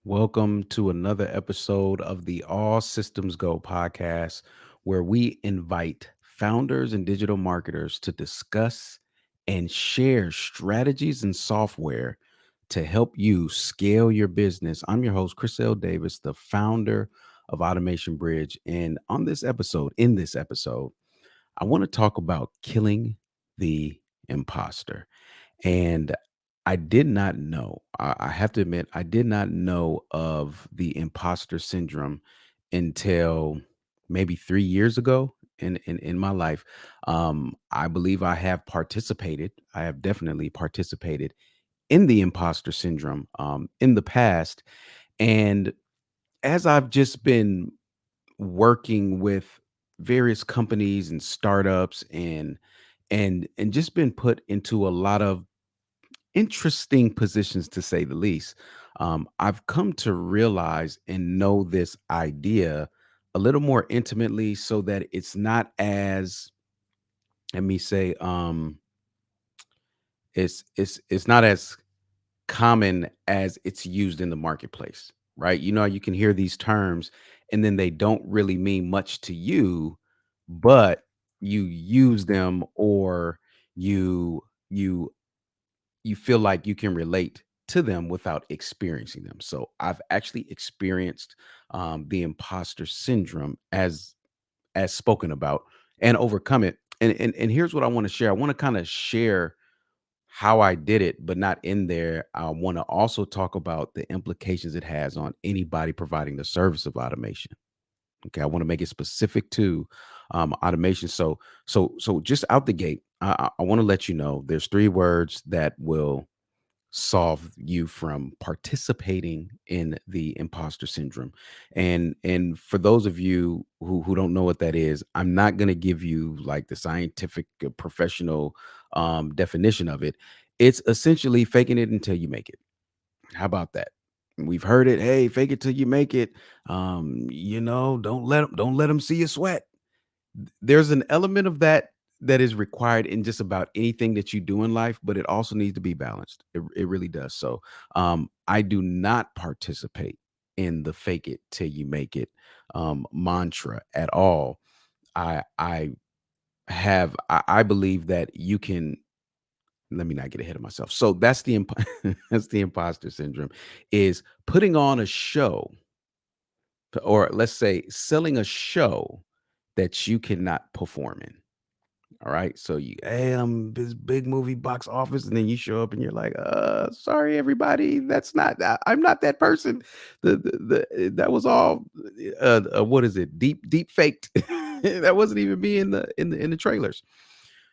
Welcome to another episode of the All Systems Go podcast, where we invite founders and digital marketers to discuss and share strategies and software to help you scale your business. I'm your host, Chris L. Davis, the founder of Automation Bridge. And in this episode, I want to talk about killing the imposter. And I did not know, I have to admit, I did not know of the imposter syndrome until maybe 3 years ago in my life. I believe I have definitely participated in the imposter syndrome in the past. And as I've just been working with various companies and startups and just been put into a lot of interesting positions to say the least. I've come to realize and know this idea a little more intimately so that it's not as, let me say, it's not as common as it's used in the marketplace, right? You know, you can hear these terms and then they don't really mean much to you, but you use them or you you you feel like you can relate to them without experiencing them. So I've actually experienced the imposter syndrome as spoken about and overcome it. And here's what I want to share. I want to kind of share how I did it, but not in there. I want to also talk about the implications it has on anybody providing the service of automation. Okay, I want to make it specific to automation. So just out the gate, I want to let you know there's three words that will solve you from participating in the imposter syndrome. And for those of you who don't know what that is, I'm not going to give you like the scientific professional definition of it. It's essentially faking it until you make it. How about that? We've heard it. Hey, fake it till you make it. Don't let them see you sweat. There's an element of that that is required in just about anything that you do in life, but it also needs to be balanced. It really does. So I do not participate in the fake it till you make it mantra at all. I believe that you can, let me not get ahead of myself. So that's that's the imposter syndrome, is putting on a show, or let's say selling a show that you cannot perform in. All right. So hey, I'm this big movie box office, and then you show up and you're like, sorry, everybody. I'm not that person. That was all, what is it? Deep faked. That wasn't even me in the trailers.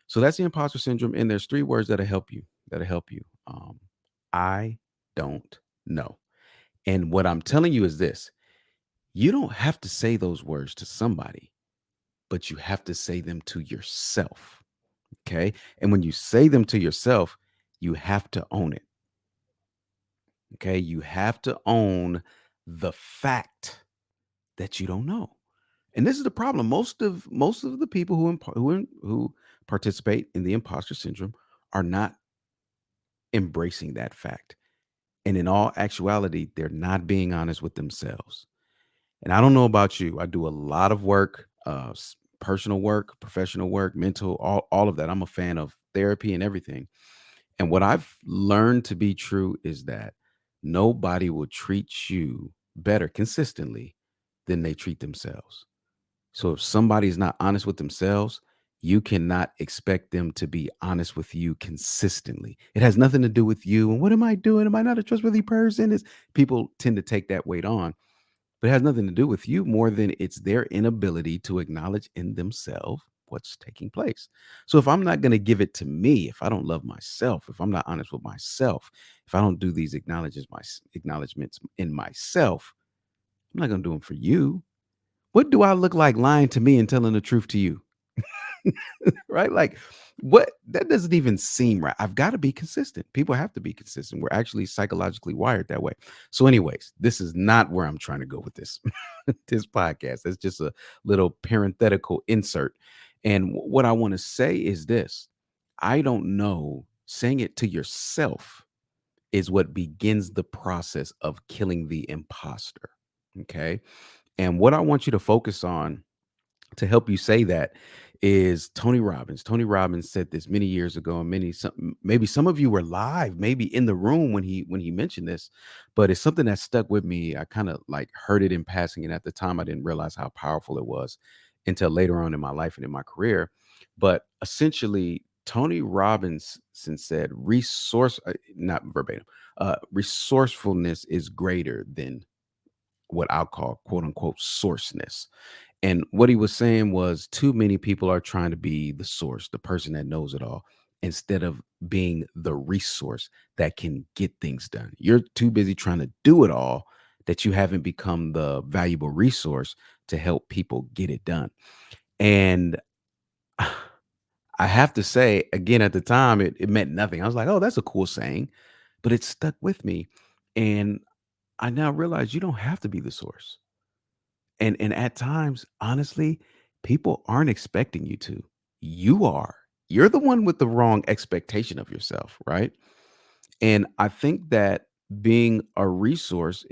So that's the imposter syndrome. And there's three words that'll help you. That'll help you. I don't know. And what I'm telling you is this: you don't have to say those words to somebody, but you have to say them to yourself. Okay. And when you say them to yourself, you have to own it. Okay. You have to own the fact that you don't know. And this is the problem. Most of the people who participate in the imposter syndrome are not embracing that fact. And in all actuality, they're not being honest with themselves. And I don't know about you. I do a lot of work, personal work, professional work, mental, all of that. I'm a fan of therapy and everything. And what I've learned to be true is that nobody will treat you better consistently than they treat themselves. So if somebody's not honest with themselves, you cannot expect them to be honest with you consistently. It has nothing to do with you. And what am I doing? Am I not a trustworthy person? Is people tend to take that weight on, but it has nothing to do with you more than it's their inability to acknowledge in themselves what's taking place. So if I'm not going to give it to me, if I don't love myself, if I'm not honest with myself, if I don't do these acknowledgments in myself, I'm not going to do them for you. What do I look like lying to me and telling the truth to you? Right? Like, what? That doesn't even seem right. I've got to be consistent. People have to be consistent. We're actually psychologically wired that way. So, anyways, this is not where I'm trying to go with this this podcast. It's just a little parenthetical insert. And what I want to say is this: I don't know. Saying it to yourself is what begins the process of killing the imposter. Okay. And what I want you to focus on to help you say that is Tony Robbins. Tony Robbins said this many years ago, and maybe some of you were live, maybe in the room when he mentioned this, but it's something that stuck with me. I kind of like heard it in passing, and at the time, I didn't realize how powerful it was until later on in my life and in my career. But essentially, Tony Robbins said, not verbatim, resourcefulness is greater than what I'll call quote unquote sourceness. And what he was saying was too many people are trying to be the source, the person that knows it all, instead of being the resource that can get things done. You're too busy trying to do it all that you haven't become the valuable resource to help people get it done. And I have to say, again, at the time, it meant nothing. I was like, oh, that's a cool saying, but it stuck with me. And I now realize you don't have to be the source. And at times, honestly, people aren't expecting you to. You are. You're the one with the wrong expectation of yourself, right? And I think that being resourceful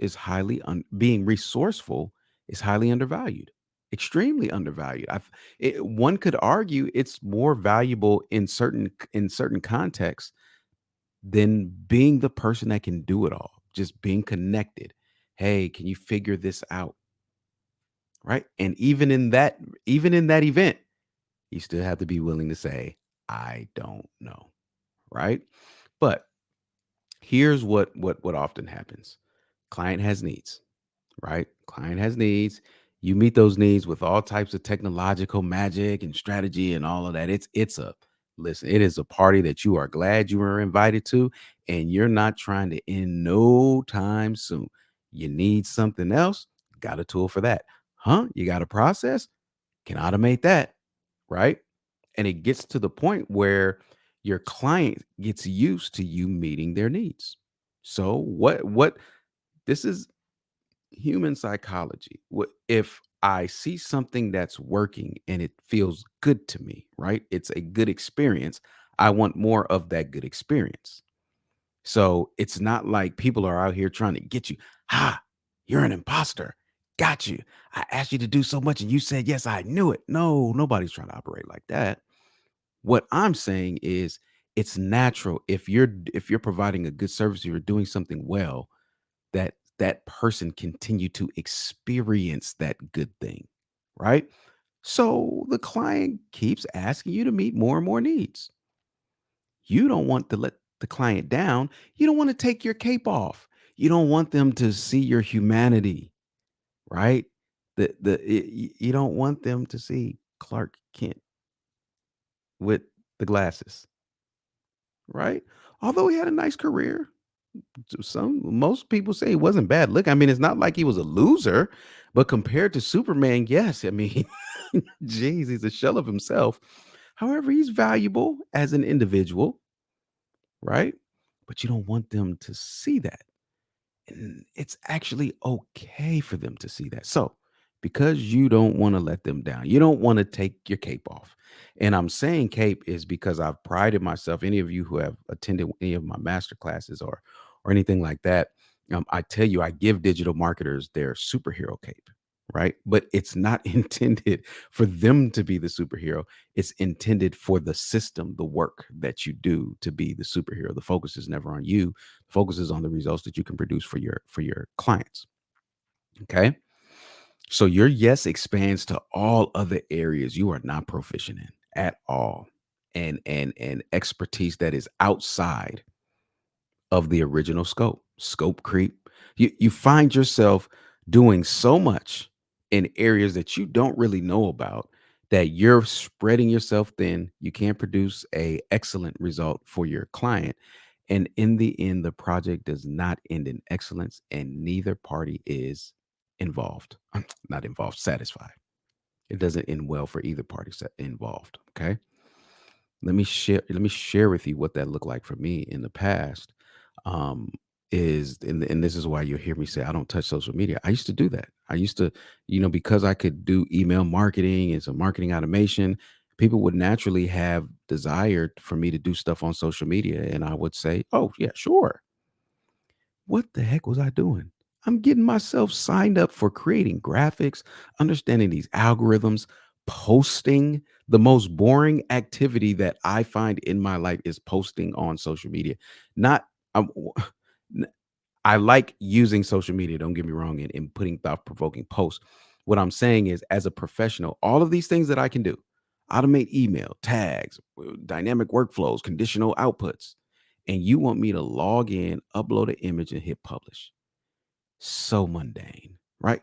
is highly undervalued. Extremely undervalued. One could argue it's more valuable in certain contexts than being the person that can do it all. Just being connected. Hey, can you figure this out? Right? And even in that event, you still have to be willing to say, "I don't know." Right? But here's what often happens. Client has needs, right? Client has needs. You meet those needs with all types of technological magic and strategy and all of that. It is a party that you are glad you were invited to, and you're not trying to end no time soon. You need something else, got a tool for that. Huh? You got a process? Can automate that, right? And it gets to the point where your client gets used to you meeting their needs. So what this is human psychology. What if I see something that's working and it feels good to me, right? It's a good experience. I want more of that good experience. So it's not like people are out here trying to get you. Ha, you're an imposter. Got you. I asked you to do so much and you said yes, I knew it. No, nobody's trying to operate like that. What I'm saying is it's natural if you're providing a good service, you're doing something well, that that person continue to experience that good thing, right? So the client keeps asking you to meet more and more needs. You don't want to let the client down. You don't want to take your cape off. You don't want them to see your humanity, right? You don't want them to see Clark Kent with the glasses, right? Although he had a nice career, most people say he wasn't bad look. I mean, it's not like he was a loser, but compared to Superman, yes. I mean, geez, he's a shell of himself. However, he's valuable as an individual, right? But you don't want them to see that. And it's actually okay for them to see that. So, because you don't want to let them down, you don't want to take your cape off. And I'm saying cape is because I've prided myself. Any of you who have attended any of my master classes or anything like that, I tell you, I give digital marketers their superhero cape, right? But it's not intended for them to be the superhero. It's intended for the system, the work that you do to be the superhero. The focus is never on you, focuses on the results that you can produce for your clients. Okay. So your yes expands to all other areas you are not proficient in at all. And expertise that is outside of the original scope. Scope creep. You find yourself doing so much in areas that you don't really know about, that you're spreading yourself thin. You can't produce a excellent result for your client. And in the end, the project does not end in excellence, and neither party is involved. Not involved, satisfied. It doesn't end well for either party involved. Okay. Let me share with you what that looked like for me in the past. Um, and this is why you'll hear me say I don't touch social media. I used to do that. I used to, because I could do email marketing and some marketing automation, people would naturally have desired for me to do stuff on social media. And I would say, oh, yeah, sure. what the heck was I doing? I'm getting myself signed up for creating graphics, understanding these algorithms, posting. The most boring activity that I find in my life is posting on social media. Not, um, I like using social media, don't get me wrong, and putting thought-provoking posts. What I'm saying is, as a professional, all of these things that I can do, automate email, tags, dynamic workflows, conditional outputs, and you want me to log in, upload an image, and hit publish. So mundane, right?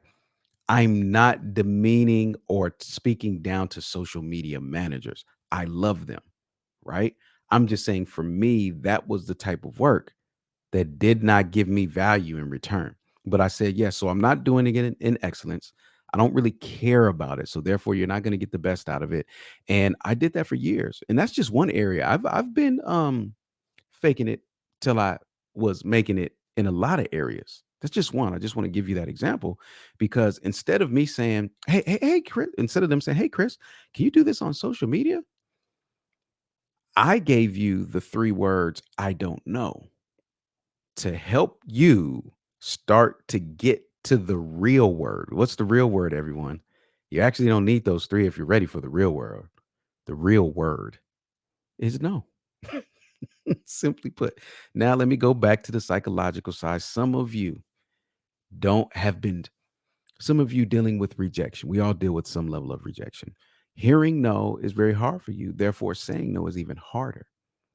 I'm not demeaning or speaking down to social media managers. I love them, right? I'm just saying for me, that was the type of work that did not give me value in return. But I said, yes. So I'm not doing it in excellence. I don't really care about it. So therefore, you're not going to get the best out of it. And I did that for years. And that's just one area. I've been faking it till I was making it in a lot of areas. That's just one. I just want to give you that example because instead of me saying, hey, Chris, instead of them saying, hey, Chris, can you do this on social media? I gave you the 3 words I don't know to help you start to get to the real word. What's the real word, everyone? You actually don't need those 3 if you're ready for the real world. The real word is no. Simply put. Now let me go back to the psychological side. Don't have been some of you dealing with rejection. We all deal with some level of rejection. Hearing no is very hard for you. Therefore, saying no is even harder.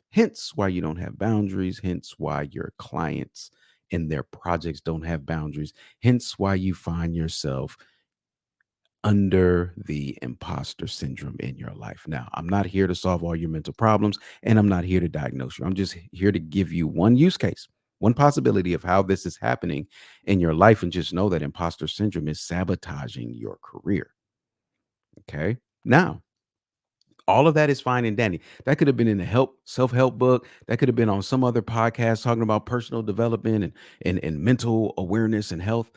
Hence why you don't have boundaries. Hence why your clients and their projects don't have boundaries. Hence why you find yourself under the imposter syndrome in your life. Now, I'm not here to solve all your mental problems and I'm not here to diagnose you. I'm just here to give you one use case, one possibility of how this is happening in your life. And just know that imposter syndrome is sabotaging your career. Okay. Now, all of that is fine and dandy. That could have been in a self-help book. That could have been on some other podcast talking about personal development and mental awareness and health.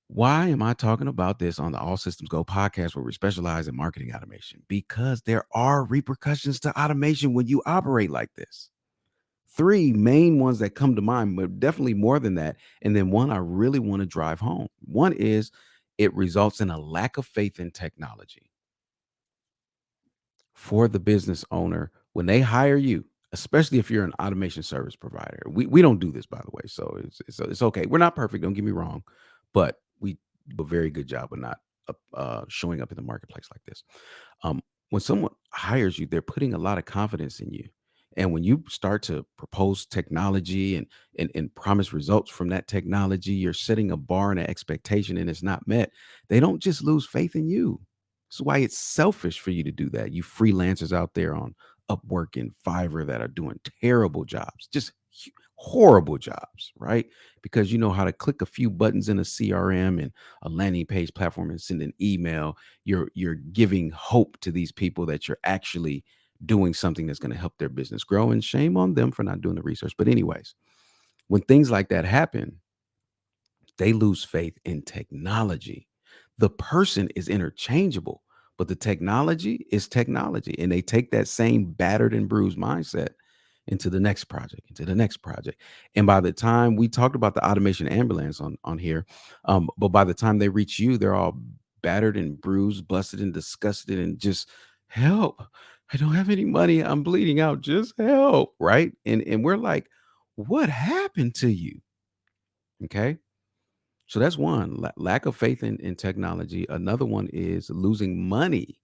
Why am I talking about this on the All Systems Go podcast where we specialize in marketing automation? Because there are repercussions to automation when you operate like this. 3 main ones that come to mind, but definitely more than that. And then one I really want to drive home. One is it results in a lack of faith in technology for the business owner when they hire you, especially if you're an automation service provider. We don't do this, by the way, so it's okay. We're not perfect. Don't get me wrong, but we do a very good job of not showing up in the marketplace like this. Um, when someone hires you, they're putting a lot of confidence in you. And when you start to propose technology and promise results from that technology, you're setting a bar and an expectation and it's not met. They don't just lose faith in you. That's why it's selfish for you to do that. You freelancers out there on Upwork and Fiverr that are doing terrible jobs, just horrible jobs, right? Because you know how to click a few buttons in a CRM and a landing page platform and send an email. You're giving hope to these people that you're actually doing something that's going to help their business grow. And shame on them for not doing the research. But anyways, when things like that happen, they lose faith in technology. The person is interchangeable, but the technology is technology. And they take that same battered and bruised mindset into the next project, into the next project. And by the time we talked about the automation ambulance on here, but by the time they reach you, they're all battered and bruised, busted and disgusted and just help. I don't have any money. I'm bleeding out. Just help. Right. And we're like, what happened to you? Okay. So that's one lack of faith in technology. Another one is losing money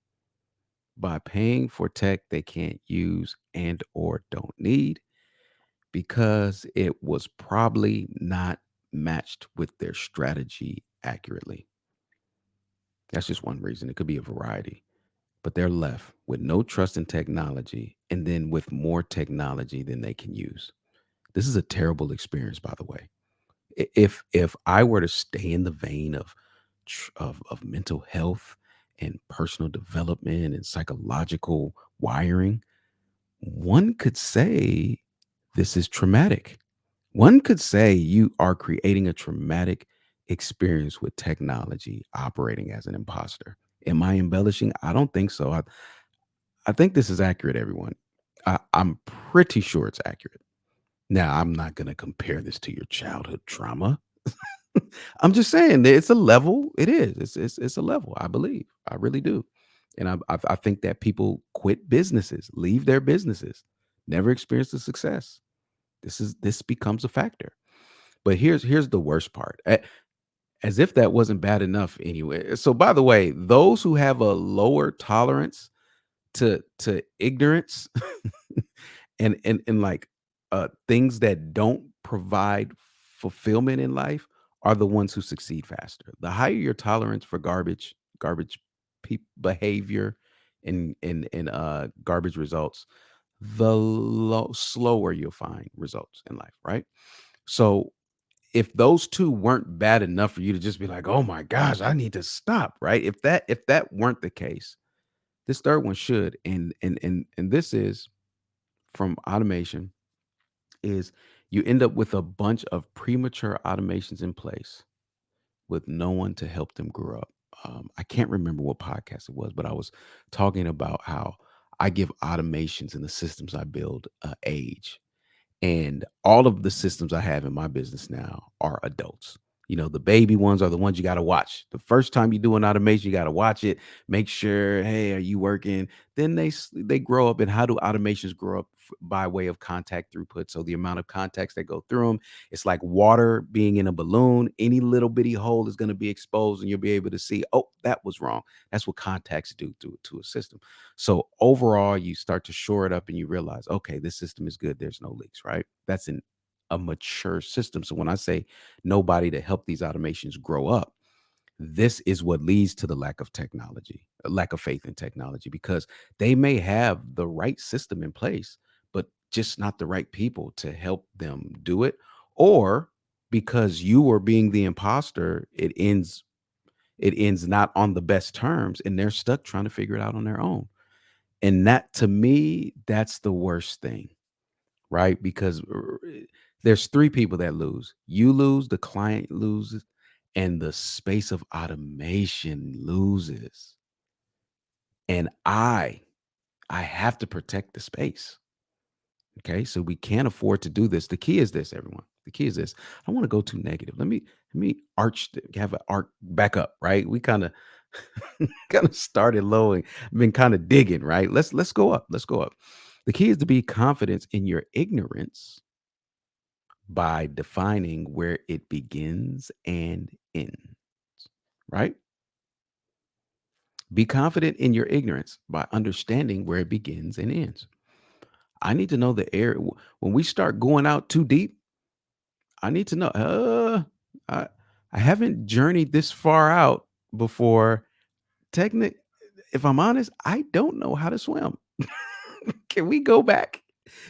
by paying for tech they can't use and or don't need because it was probably not matched with their strategy accurately. That's just one reason. It could be a variety, but they're left with no trust in technology and then with more technology than they can use. This is a terrible experience, by the way. If I were to stay in the vein of of mental health and personal development and psychological wiring, one could say this is traumatic. One could say you are creating a traumatic experience with technology operating as an imposter. Am I embellishing? I don't think so. I think this is accurate, everyone. I'm pretty sure it's accurate. Now, I'm not going to compare this to your childhood trauma. I'm just saying that it's a level. It is. It's a level. I believe. I really do. And I think that people quit businesses, leave their businesses, never experience the success. This becomes a factor. But here's the worst part. As if that wasn't bad enough anyway. So by the way, those who have a lower tolerance to ignorance and like things that don't provide fulfillment in life are the ones who succeed faster. The higher your tolerance for garbage behavior and garbage results, the slower you'll find results in life, right? So if those 2 weren't bad enough for you to just be like, "Oh my gosh, I need to stop," right? If that weren't the case, this 3rd one should, and this is from automation, is you end up with a bunch of premature automations in place with no one to help them grow up. I can't remember what podcast it was, but I was talking about how I give automations in the systems I build, age. And all of the systems I have in my business now are adults. The baby ones are the ones you got to watch. The first time you do an automation, you got to watch it, make sure, hey, are you working? Then they grow up. And how do automations grow up? By way of contact throughput. So the amount of contacts that go through them, it's like water being in a balloon. Any little bitty hole is going to be exposed, and you'll be able to see, oh, that was wrong. That's what contacts do to a system. So overall, you start to shore it up and you realize, okay, this system is good. There's no leaks, right? That's a mature system. So when I say nobody to help these automations grow up, this is what leads to the lack of technology, a lack of faith in technology, because they may have the right system in place, but just not the right people to help them do it. Or because you are being the imposter, it ends not on the best terms and they're stuck trying to figure it out on their own. And that, to me, that's the worst thing, right? Because there's 3 people that lose. You lose, the client loses, and the space of automation loses. And I have to protect the space. Okay? So we can't afford to do this. The key is this, everyone. The key is this. I want to go too negative. Let me have an arc back up, right? We kind of kind of started low and been kind of digging, right? Let's go up. Let's go up. The key is to be confident in your ignorance by defining where it begins and ends, right? Be confident in your ignorance by understanding where it begins and ends. I need to know the area. When we start going out too deep, I need to know, I, I haven't journeyed this far out before. Technic If I'm honest, I don't know how to swim. Can we go back?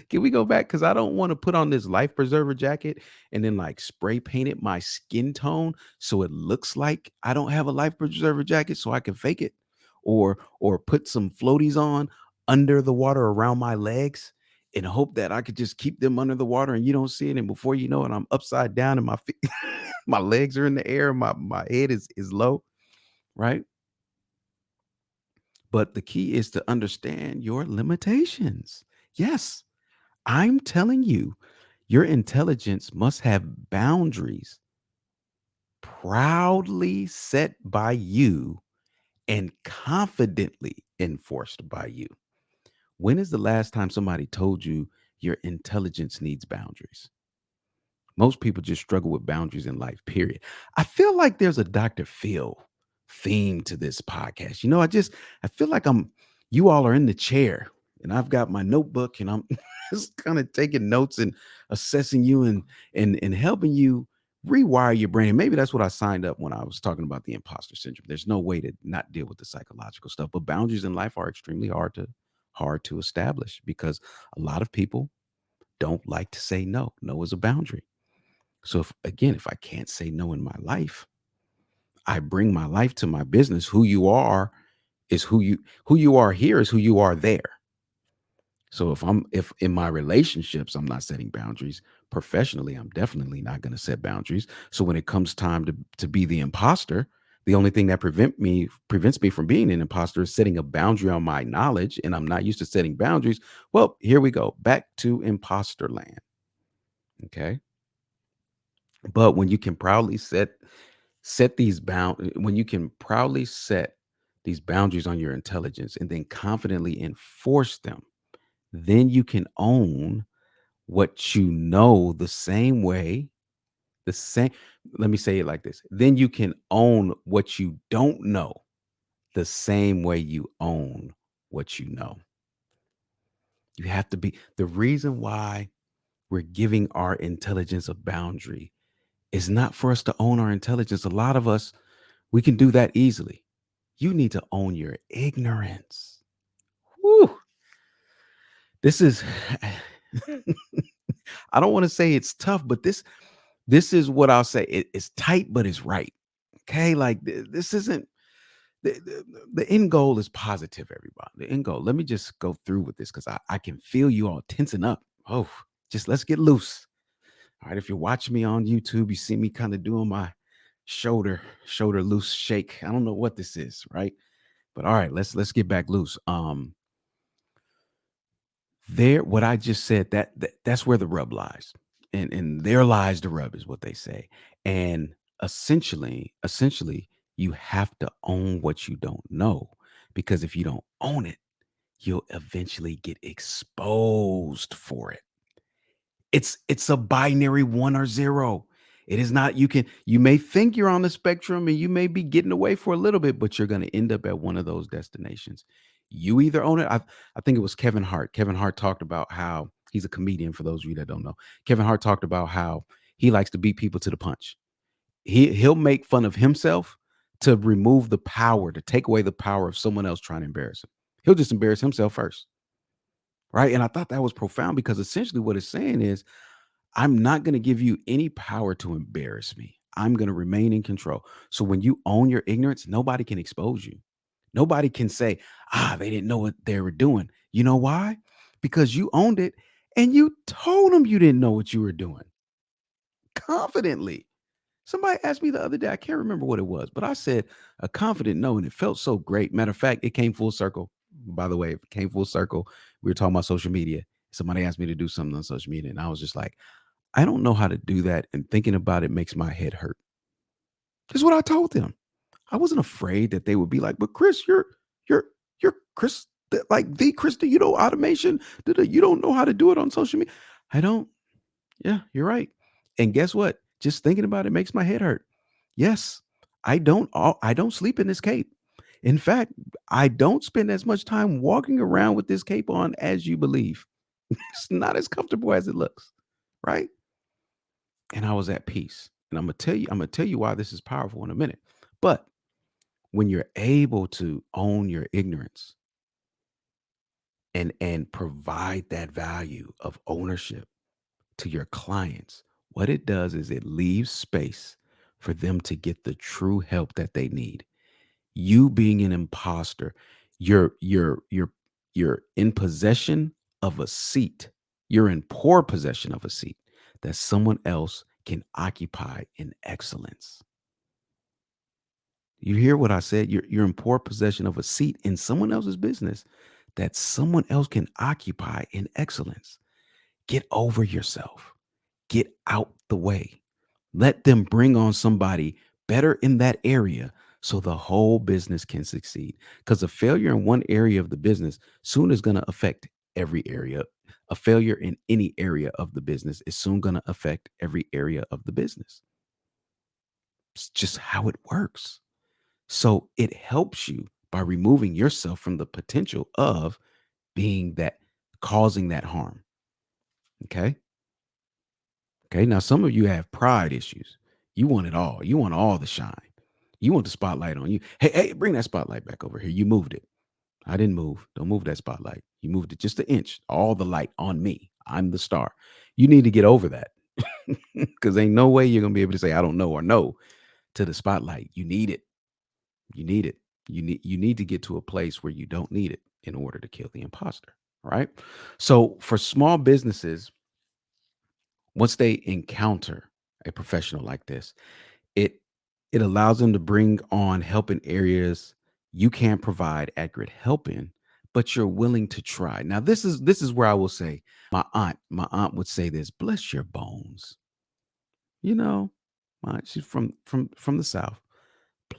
Can we go back? Because I don't want to put on this life preserver jacket and then like spray paint it my skin tone so it looks like I don't have a life preserver jacket so I can fake it. Or put some floaties on under the water around my legs and hope that I could just keep them under the water and you don't see it. And before you know it, I'm upside down and my feet, my legs are in the air, my head is low, right? But the key is to understand your limitations. Yes, I'm telling you, your intelligence must have boundaries proudly set by you and confidently enforced by you. When is the last time somebody told you your intelligence needs boundaries? Most people just struggle with boundaries in life, period. I feel like there's a Dr. Phil theme to this podcast. I feel like you all are in the chair and I've got my notebook and I'm just kind of taking notes and assessing you and helping you rewire your brain. And maybe that's what I signed up when I was talking about the imposter syndrome. There's no way to not deal with the psychological stuff, but boundaries in life are extremely hard to establish because a lot of people don't like to say no. No is a boundary. So if I can't say no in my life, I bring my life to my business. Who you are here is who you are there. So if in my relationships I'm not setting boundaries, professionally I'm definitely not going to set boundaries. So when it comes time to be the imposter, the only thing that prevents me from being an imposter is setting a boundary on my knowledge, and I'm not used to setting boundaries. Well, here we go. Back to imposter land. Okay. But when you can proudly set these bound when you can proudly set these boundaries on your intelligence and then confidently enforce them, then you can own what you know the same way, the same let me say it like this. Then you can own what you don't know the same way you own what you know. You have to be the reason why we're giving our intelligence a boundary is not for us to own our intelligence. A lot of us, we can do that easily. You need to own your ignorance. Whew. This is I don't want to say it's tough, but this is what I'll say. It's tight, but it's right. Okay. Like this isn't the end goal is positive, everybody. The end goal. Let me just go through with this because I can feel you all tensing up. Oh, just let's get loose. All right. If you're watching me on YouTube, you see me kind of doing my shoulder loose shake. I don't know what this is, right? But all right, let's get back loose. There, what I just said, that's where the rub lies. And there lies the rub, is what they say. And essentially, you have to own what you don't know. Because if you don't own it, you'll eventually get exposed for it. It's a binary 1 or 0. It is not you may think you're on the spectrum and you may be getting away for a little bit, but you're gonna end up at one of those destinations. You either own it. I think it was Kevin Hart. Kevin Hart talked about how he's a comedian for those of you that don't know. Kevin Hart talked about how he likes to beat people to the punch. He'll make fun of himself to remove the power, to take away the power of someone else trying to embarrass him. He'll just embarrass himself first. Right. And I thought that was profound because essentially what it's saying is I'm not going to give you any power to embarrass me. I'm going to remain in control. So when you own your ignorance, nobody can expose you. Nobody can say, they didn't know what they were doing. You know why? Because you owned it and you told them you didn't know what you were doing confidently. Somebody asked me the other day, I can't remember what it was, but I said a confident no, and it felt so great. Matter of fact, it came full circle. By the way, it came full circle. We were talking about social media. Somebody asked me to do something on social media, and I was just like, I don't know how to do that, and thinking about it makes my head hurt. This is what I told them. I wasn't afraid that they would be like, "But Chris, you're Chris, like the Chris, you know, automation. You don't know how to do it on social media." I don't. Yeah, you're right. And guess what? Just thinking about it makes my head hurt. Yes, I don't sleep in this cape. In fact, I don't spend as much time walking around with this cape on as you believe. It's not as comfortable as it looks, right? And I was at peace. And I'm gonna tell you why this is powerful in a minute. But when you're able to own your ignorance and provide that value of ownership to your clients, what it does is it leaves space for them to get the true help that they need. You being an imposter, you're in possession of a seat. You're in poor possession of a seat that someone else can occupy in excellence. You hear what I said? You're in poor possession of a seat in someone else's business that someone else can occupy in excellence. Get over yourself. Get out the way. Let them bring on somebody better in that area so the whole business can succeed. Because a failure in one area of the business soon is going to affect every area. A failure in any area of the business is soon going to affect every area of the business. It's just how it works. So it helps you by removing yourself from the potential of being that causing that harm. Okay. Okay. Now, some of you have pride issues. You want it all. You want all the shine. You want the spotlight on you. Hey, bring that spotlight back over here. You moved it. I didn't move. Don't move that spotlight. You moved it just an inch. All the light on me. I'm the star. You need to get over that because ain't no way you're going to be able to say, I don't know or no to the spotlight. You need it. You need it. You need to get to a place where you don't need it in order to kill the imposter, right? So for small businesses, once they encounter a professional like this, it it allows them to bring on help in areas you can't provide accurate help in, but you're willing to try. Now, this is where I will say my aunt would say this, bless your bones. You know, she's from the South.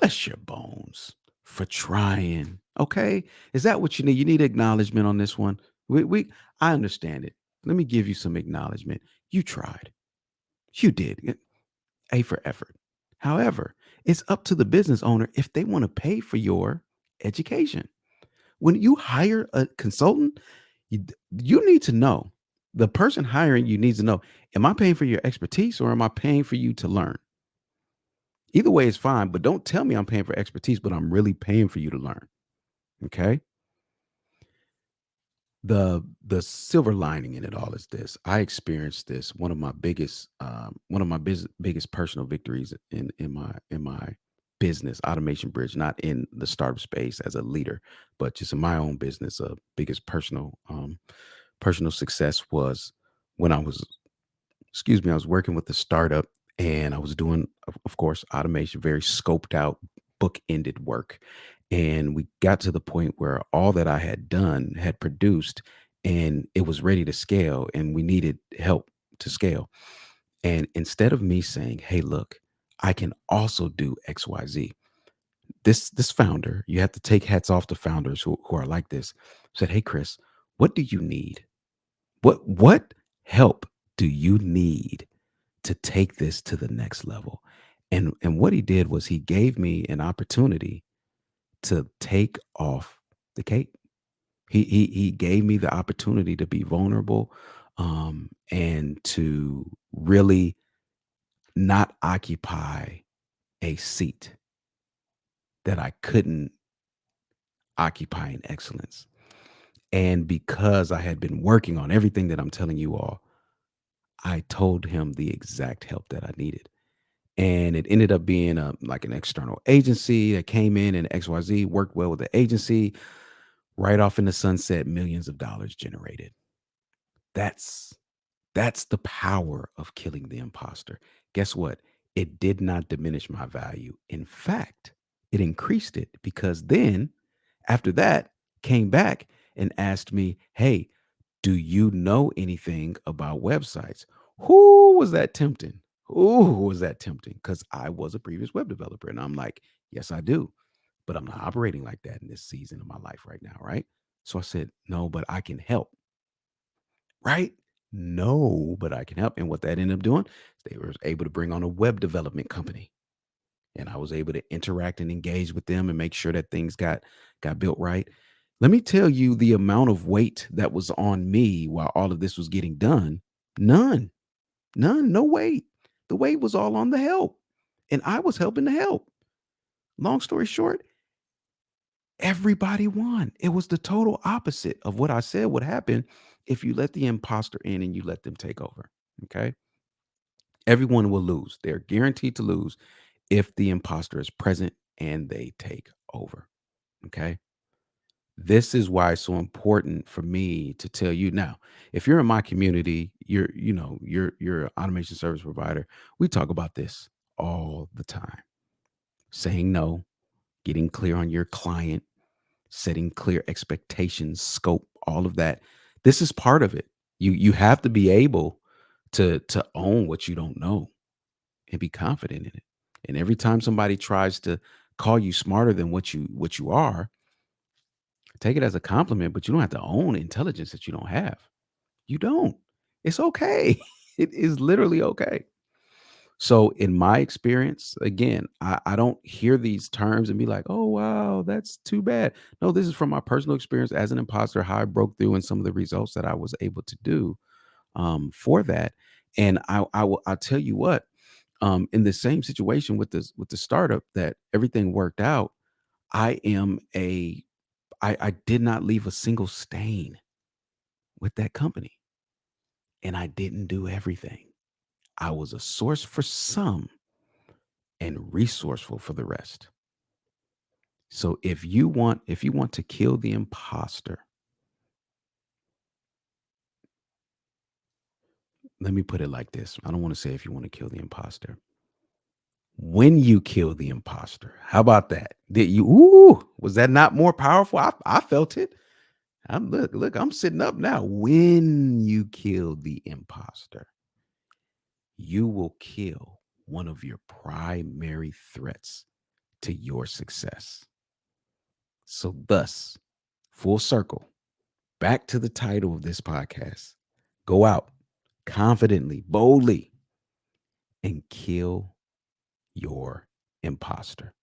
Bless your bones for trying. Okay. Is that what you need? You need acknowledgement on this one. We I understand it. Let me give you some acknowledgement. You tried. You did. A for effort. However, it's up to the business owner if they want to pay for your education. When you hire a consultant, you need to know, the person hiring you needs to know, am I paying for your expertise or am I paying for you to learn? Either way is fine, but don't tell me I'm paying for expertise, but I'm really paying for you to learn. Okay. The silver lining in it all is this. I experienced this. One of my biggest personal victories in my business, Automation Bridge, not in the startup space as a leader, but just in my own business. Biggest personal success was when I was working with a startup, and I was doing, of course, automation, very scoped out, book ended work. And we got to the point where all that I had done had produced and it was ready to scale, and we needed help to scale. And instead of me saying, hey, look, I can also do XYZ, this founder, you have to take hats off to founders who are like this, said, hey, Chris, what do you need? What help do you need to take this to the next level? And what he did was he gave me an opportunity to take off the cape. He gave me the opportunity to be vulnerable, and to really not occupy a seat that I couldn't occupy in excellence. And because I had been working on everything that I'm telling you all, I told him the exact help that I needed. And it ended up being like an external agency that came in, and XYZ worked well with the agency. Right off in the sunset, millions of dollars generated. That's that's the power of killing the imposter. Guess what? It did not diminish my value. In fact, it increased it, because then after that came back and asked me, "Hey, do you know anything about websites?" Who was that tempting? Who was that tempting? Because I was a previous web developer. And I'm like, yes, I do. But I'm not operating like that in this season of my life right now. Right. So I said, no, but I can help. Right. No, but I can help. And what that ended up doing, they were able to bring on a web development company. And I was able to interact and engage with them and make sure that things got built right. Let me tell you the amount of weight that was on me while all of this was getting done. None. None, no weight. The weight was all on the help. And I was helping to help. Long story short, everybody won. It was the total opposite of what I said would happen if you let the imposter in and you let them take over. Okay. Everyone will lose. They're guaranteed to lose if the imposter is present and they take over. Okay. This is why it's so important for me to tell you now. If you're in my community, you're an automation service provider. We talk about this all the time. Saying no, getting clear on your client, setting clear expectations, scope, all of that. This is part of it. You have to be able to own what you don't know and be confident in it. And every time somebody tries to call you smarter than what you are, take it as a compliment, but you don't have to own intelligence that you don't have. You don't. It's okay. It is literally okay. So, in my experience, again, I don't hear these terms and be like, oh, wow, that's too bad. No, this is from my personal experience as an imposter, how I broke through and some of the results that I was able to do, for that. And I'll tell you what, in the same situation with the startup that everything worked out, I am a I did not leave a single stain with that company, and I didn't do everything. I was a source for some and resourceful for the rest. So if you want to kill the imposter, let me put it like this. I don't want to say if you want to kill the imposter. When you kill the imposter, how about that? Did you was that not more powerful? I felt it. I'm sitting up now. When you kill the imposter, you will kill one of your primary threats to your success. So, thus, full circle, back to the title of this podcast: go out confidently, boldly, and kill your imposter.